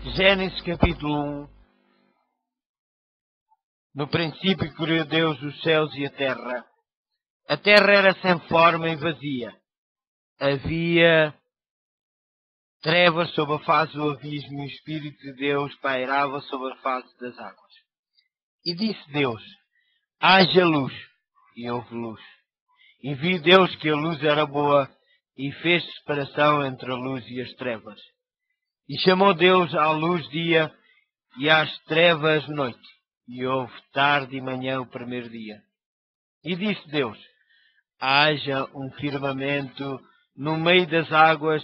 Gênesis capítulo 1. No princípio criou Deus os céus e a terra. A terra era sem forma e vazia. Havia trevas sobre a face do abismo e o Espírito de Deus pairava sobre a face das águas. E disse Deus: haja luz, e houve luz. E viu Deus que a luz era boa, e fez separação entre a luz e as trevas. E chamou Deus à luz dia, e às trevas noite. E houve tarde e manhã o primeiro dia. E disse Deus: haja um firmamento no meio das águas,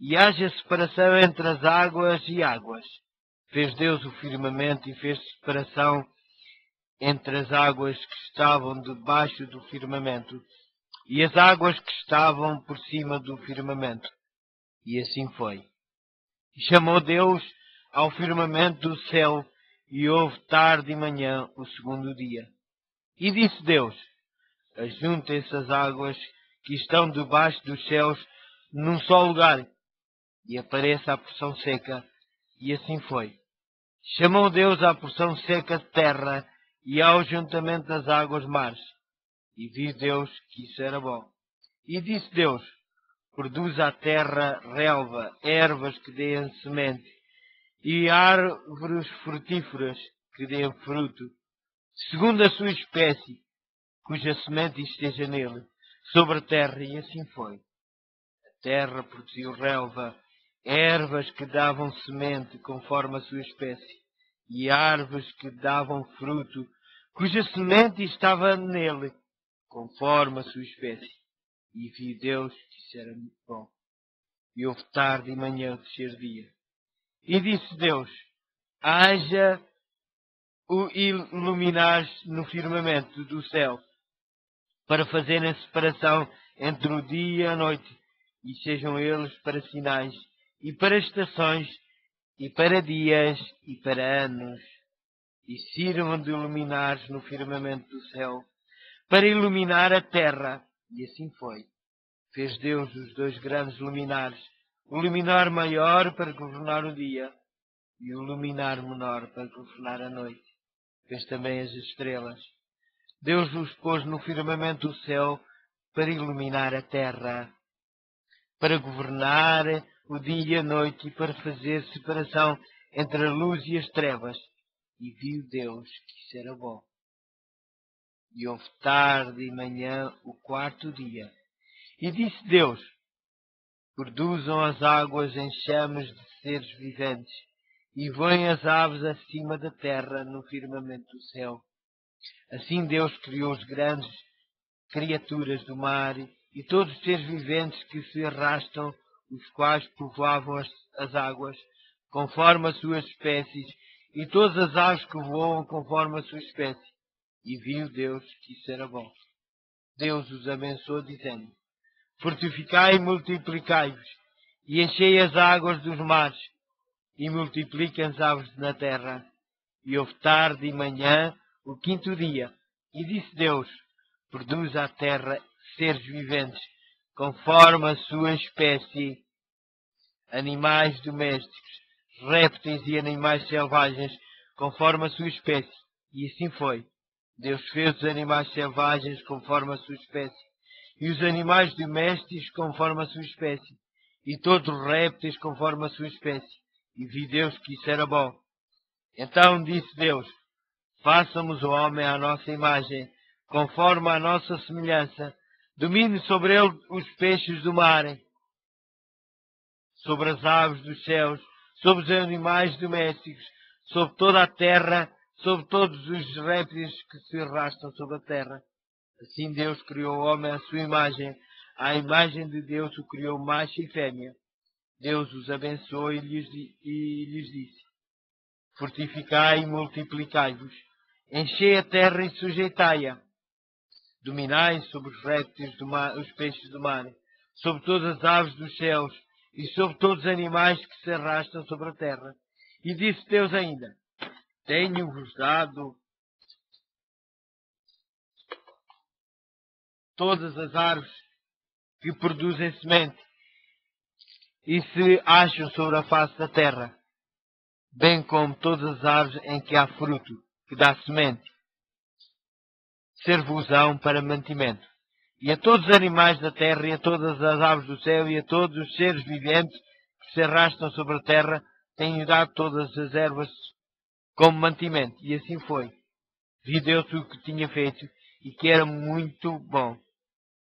e haja separação entre as águas e águas. Fez Deus o firmamento e fez separação entre as águas que estavam debaixo do firmamento e as águas que estavam por cima do firmamento. E assim foi. E chamou Deus ao firmamento do céu, e houve tarde e manhã o segundo dia. E disse Deus: ajuntem-se as águas que estão debaixo dos céus num só lugar, e apareça a porção seca. E assim foi. Chamou Deus à porção seca de terra, e ao juntamento das águas mares. E viu Deus que isso era bom. E disse Deus: produz a terra relva, ervas que deem semente, e árvores frutíferas que deem fruto, segundo a sua espécie, cuja semente esteja nele, sobre a terra. E assim foi. A terra produziu relva, ervas que davam semente conforme a sua espécie, e árvores que davam fruto, cuja semente estava nele, conforme a sua espécie. E viu Deus que isso era muito bom. E houve tarde e manhã o terceiro dia. E disse Deus: haja o iluminar no firmamento do céu, para fazerem a separação entre o dia e a noite, e sejam eles para sinais, e para estações, e para dias, e para anos, e sirvam de luminares no firmamento do céu, para iluminar a terra. E assim foi. Fez Deus os dois grandes luminares, o luminar maior para governar o dia, e o luminar menor para governar a noite. Fez também as estrelas. Deus os pôs no firmamento do céu para iluminar a terra, para governar o dia e a noite, e para fazer separação entre a luz e as trevas. E viu Deus que isso era bom. E houve tarde e manhã o quarto dia. E disse Deus: produzam as águas em chamas de seres viventes, e voem as aves acima da terra no firmamento do céu. Assim Deus criou as grandes criaturas do mar e todos os seres viventes que se arrastam, os quais povoavam as águas, conforme as suas espécies, e todas as aves que voam conforme a sua espécie. E viu Deus que isso era bom. Deus os abençoou, dizendo: fortificai e multiplicai-vos, e enchei as águas dos mares, e multipliquem as aves na terra. E houve tarde e manhã o quinto dia. E disse Deus: produz a terra seres viventes, conforme a sua espécie, animais domésticos, répteis e animais selvagens, conforme a sua espécie. E assim foi. Deus fez os animais selvagens conforme a sua espécie, e os animais domésticos conforme a sua espécie, e todos os répteis conforme a sua espécie. E viu Deus que isso era bom. Então disse Deus: façamos o homem à nossa imagem, conforme a nossa semelhança, domine sobre ele os peixes do mar, sobre as aves dos céus, sobre os animais domésticos, sobre toda a terra, sobre todos os répteis que se arrastam sobre a terra. Assim Deus criou o homem à sua imagem, à imagem de Deus o criou macho e fêmea. Deus os abençoou e lhes disse: fortificai e multiplicai-vos, enchei a terra e sujeitai-a, dominai sobre os répteis do mar, os peixes do mar, sobre todas as aves dos céus e sobre todos os animais que se arrastam sobre a terra. E disse Deus ainda: tenho-vos dado todas as árvores que produzem semente e se acham sobre a face da terra, bem como todas as árvores em que há fruto, que dá semente, ser-vos-ão para mantimento. E a todos os animais da terra, e a todas as aves do céu, e a todos os seres viventes que se arrastam sobre a terra, tenho dado todas as ervas como mantimento. E assim foi. Vi Deus o que tinha feito, e que era muito bom.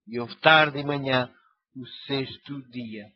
E houve tarde e manhã, o sexto dia.